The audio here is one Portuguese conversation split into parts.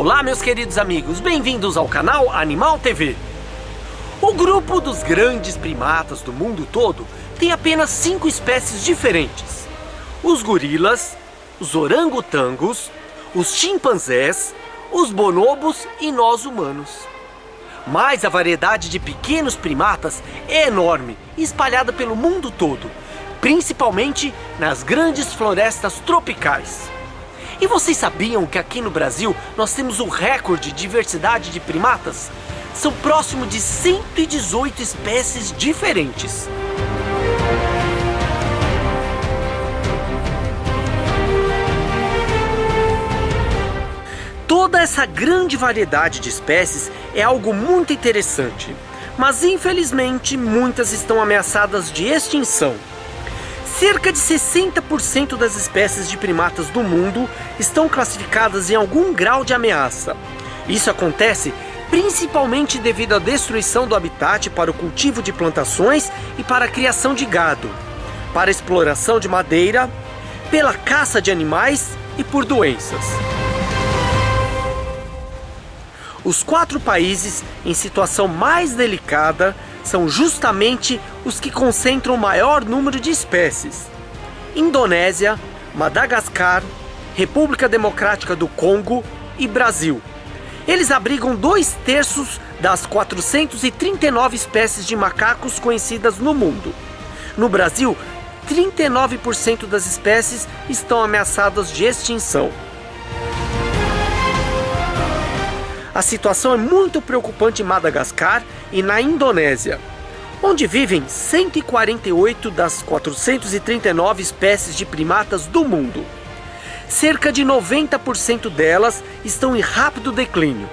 Olá, meus queridos amigos, bem-vindos ao canal Animal TV. O grupo dos grandes primatas do mundo todo tem apenas 5 espécies diferentes: os gorilas, os orangotangos, os chimpanzés, os bonobos e nós humanos. Mas a variedade de pequenos primatas é enorme e espalhada pelo mundo todo, principalmente nas grandes florestas tropicais. E vocês sabiam que aqui no Brasil nós temos o recorde de diversidade de primatas? São próximo de 118 espécies diferentes. Toda essa grande variedade de espécies é algo muito interessante, mas infelizmente muitas estão ameaçadas de extinção. Cerca de 60% das espécies de primatas do mundo estão classificadas em algum grau de ameaça. Isso acontece principalmente devido à destruição do habitat para o cultivo de plantações e para a criação de gado, para a exploração de madeira, pela caça de animais e por doenças. Os 4 países em situação mais delicada são justamente os que concentram o maior número de espécies: Indonésia, Madagascar, República Democrática do Congo e Brasil. Eles abrigam 2/3 das 439 espécies de macacos conhecidas no mundo. No Brasil, 39% das espécies estão ameaçadas de extinção. A situação é muito preocupante em Madagascar e na Indonésia, onde vivem 148 das 439 espécies de primatas do mundo. Cerca de 90% delas estão em rápido declínio.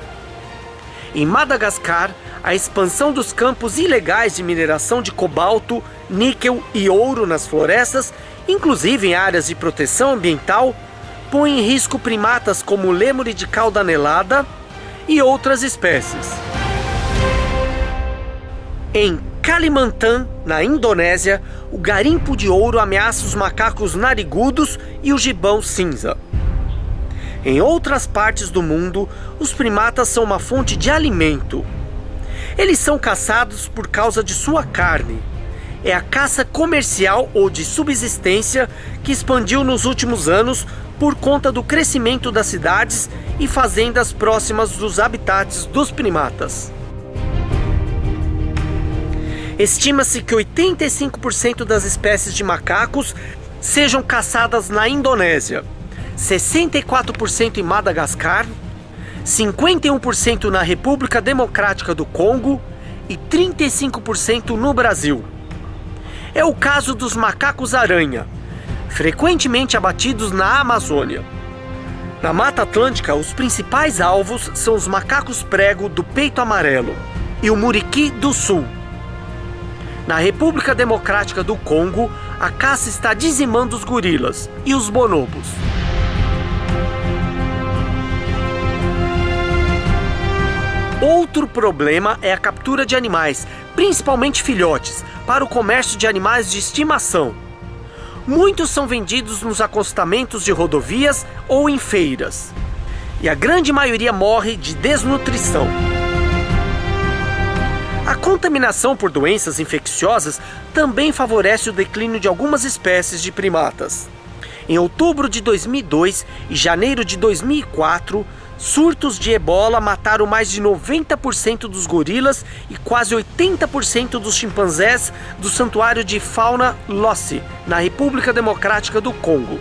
Em Madagascar, a expansão dos campos ilegais de mineração de cobalto, níquel e ouro nas florestas, inclusive em áreas de proteção ambiental, põe em risco primatas como o lêmure de cauda anelada e outras espécies. Em Kalimantan, na Indonésia, o garimpo de ouro ameaça os macacos narigudos e o gibão cinza. Em outras partes do mundo, os primatas são uma fonte de alimento. Eles são caçados por causa de sua carne. É a caça comercial ou de subsistência que expandiu nos últimos anos por conta do crescimento das cidades e fazendas próximas dos habitats dos primatas. Estima-se que 85% das espécies de macacos sejam caçadas na Indonésia, 64% em Madagascar, 51% na República Democrática do Congo e 35% no Brasil. É o caso dos macacos-aranha, frequentemente abatidos na Amazônia. Na Mata Atlântica, os principais alvos são os macacos-prego do peito amarelo e o muriqui do sul. Na República Democrática do Congo, a caça está dizimando os gorilas e os bonobos. Outro problema é a captura de animais, principalmente filhotes, para o comércio de animais de estimação. Muitos são vendidos nos acostamentos de rodovias ou em feiras, e a grande maioria morre de desnutrição. A contaminação por doenças infecciosas também favorece o declínio de algumas espécies de primatas. Em outubro de 2002 e janeiro de 2004, surtos de ebola mataram mais de 90% dos gorilas e quase 80% dos chimpanzés do santuário de fauna Lhotse, na República Democrática do Congo.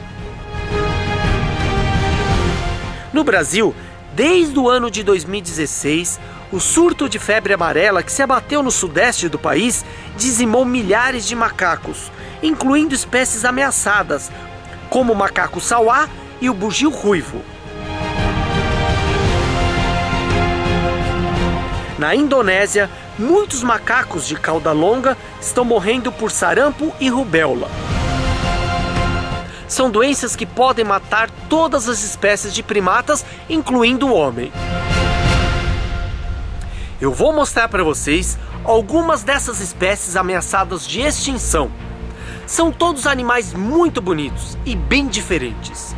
No Brasil, desde o ano de 2016, o surto de febre amarela que se abateu no sudeste do país dizimou milhares de macacos, incluindo espécies ameaçadas, como o macaco sauá e o bugio ruivo. Na Indonésia, muitos macacos de cauda longa estão morrendo por sarampo e rubéola. São doenças que podem matar todas as espécies de primatas, incluindo o homem. Eu vou mostrar para vocês algumas dessas espécies ameaçadas de extinção. São todos animais muito bonitos e bem diferentes.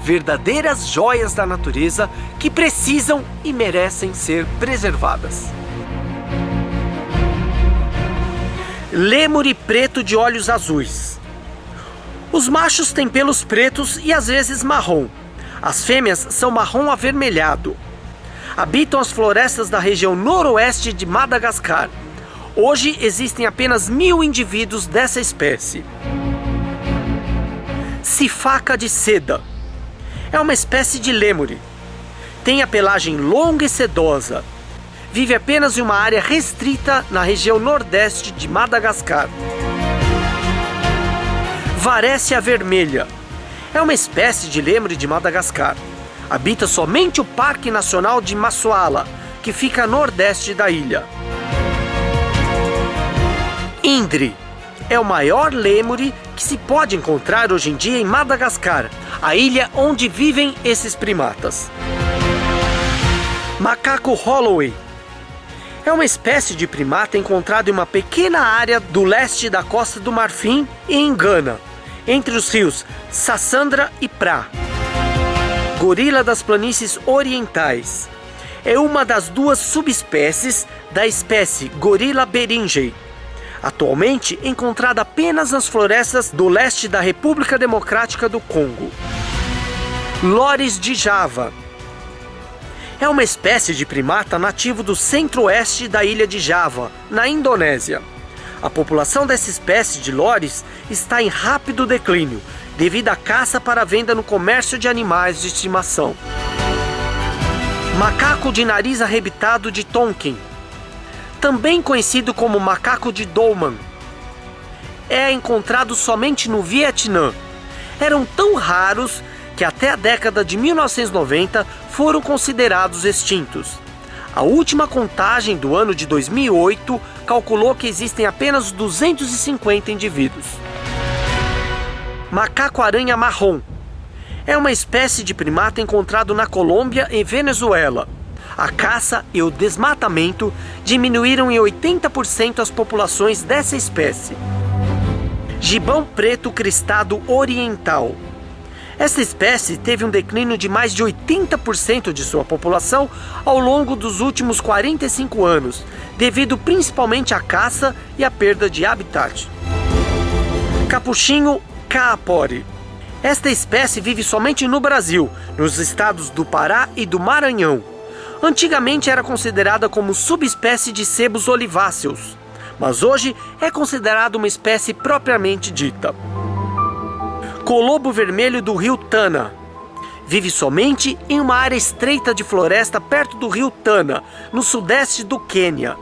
verdadeiras joias da natureza que precisam e merecem ser preservadas. Lêmure preto de olhos azuis. Os machos têm pelos pretos e às vezes marrom. As fêmeas são marrom avermelhado. Habitam as florestas da região noroeste de Madagascar. Hoje existem apenas 1000 indivíduos dessa espécie. Sifaca de seda. É uma espécie de lêmure. Tem a pelagem longa e sedosa. Vive apenas em uma área restrita na região nordeste de Madagascar. Varécia vermelha. É uma espécie de lêmure de Madagascar. Habita somente o Parque Nacional de Massoala, que fica a nordeste da ilha. Indre. É o maior lêmure que se pode encontrar hoje em dia em Madagascar, a ilha onde vivem esses primatas. Macaco Holloway. É uma espécie de primata encontrado em uma pequena área do leste da Costa do Marfim e em Gana, entre os rios Sassandra e Pra. Gorila das planícies orientais. É uma das 2 subespécies da espécie Gorila beringei, atualmente encontrada apenas nas florestas do leste da República Democrática do Congo. Loris de Java. É uma espécie de primata nativo do centro-oeste da ilha de Java, na Indonésia. A população dessa espécie de loris está em rápido declínio, devido à caça para venda no comércio de animais de estimação. Macaco de nariz arrebitado de Tonkin. Também conhecido como macaco de Dolman. É encontrado somente no Vietnã. Eram tão raros que até a década de 1990 foram considerados extintos. A última contagem do ano de 2008 calculou que existem apenas 250 indivíduos. Macaco-aranha marrom. É uma espécie de primata encontrado na Colômbia e Venezuela. A caça e o desmatamento diminuíram em 80% as populações dessa espécie. Gibão preto cristado oriental. Essa espécie teve um declínio de mais de 80% de sua população ao longo dos últimos 45 anos, devido principalmente à caça e à perda de habitat. Capuchinho caapori. Esta espécie vive somente no Brasil, nos estados do Pará e do Maranhão. Antigamente era considerada como subespécie de sebos oliváceos, mas hoje é considerada uma espécie propriamente dita. Colobo vermelho do rio Tana. Vive somente em uma área estreita de floresta perto do rio Tana, no sudeste do Quênia.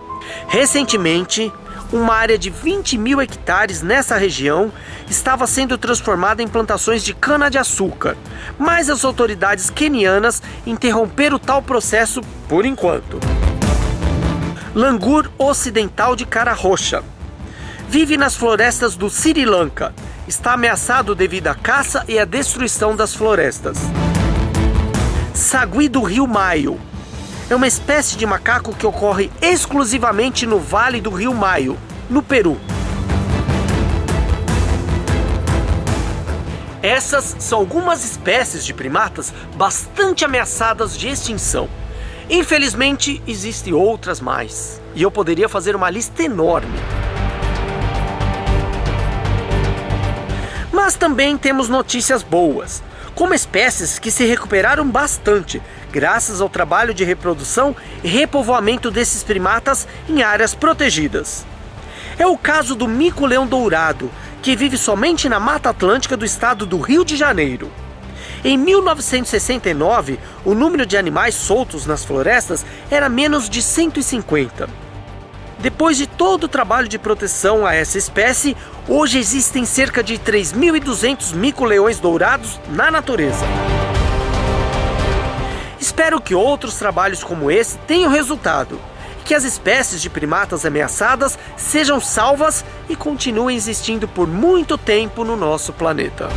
Recentemente, uma área de 20.000 hectares nessa região estava sendo transformada em plantações de cana-de-açúcar, mas as autoridades quenianas interromperam tal processo por enquanto. Langur ocidental de cara roxa. Vive nas florestas do Sri Lanka. Está ameaçado devido à caça e à destruição das florestas. Sagui do rio Maio. É uma espécie de macaco que ocorre exclusivamente no Vale do Rio Maio, no Peru. Essas são algumas espécies de primatas bastante ameaçadas de extinção. Infelizmente, existem outras mais, e eu poderia fazer uma lista enorme. Mas também temos notícias boas, como espécies que se recuperaram bastante, graças ao trabalho de reprodução e repovoamento desses primatas em áreas protegidas. É o caso do mico-leão dourado, que vive somente na Mata Atlântica do estado do Rio de Janeiro. Em 1969, o número de animais soltos nas florestas era menos de 150. Depois de todo o trabalho de proteção a essa espécie, hoje existem cerca de 3.200 mico-leões dourados na natureza. Espero que outros trabalhos como esse tenham resultado, e que as espécies de primatas ameaçadas sejam salvas e continuem existindo por muito tempo no nosso planeta.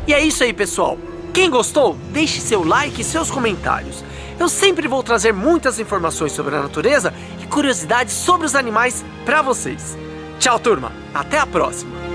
E é isso aí, pessoal. Quem gostou, deixe seu like e seus comentários. Eu sempre vou trazer muitas informações sobre a natureza e curiosidades sobre os animais para vocês. Tchau, turma. Até a próxima.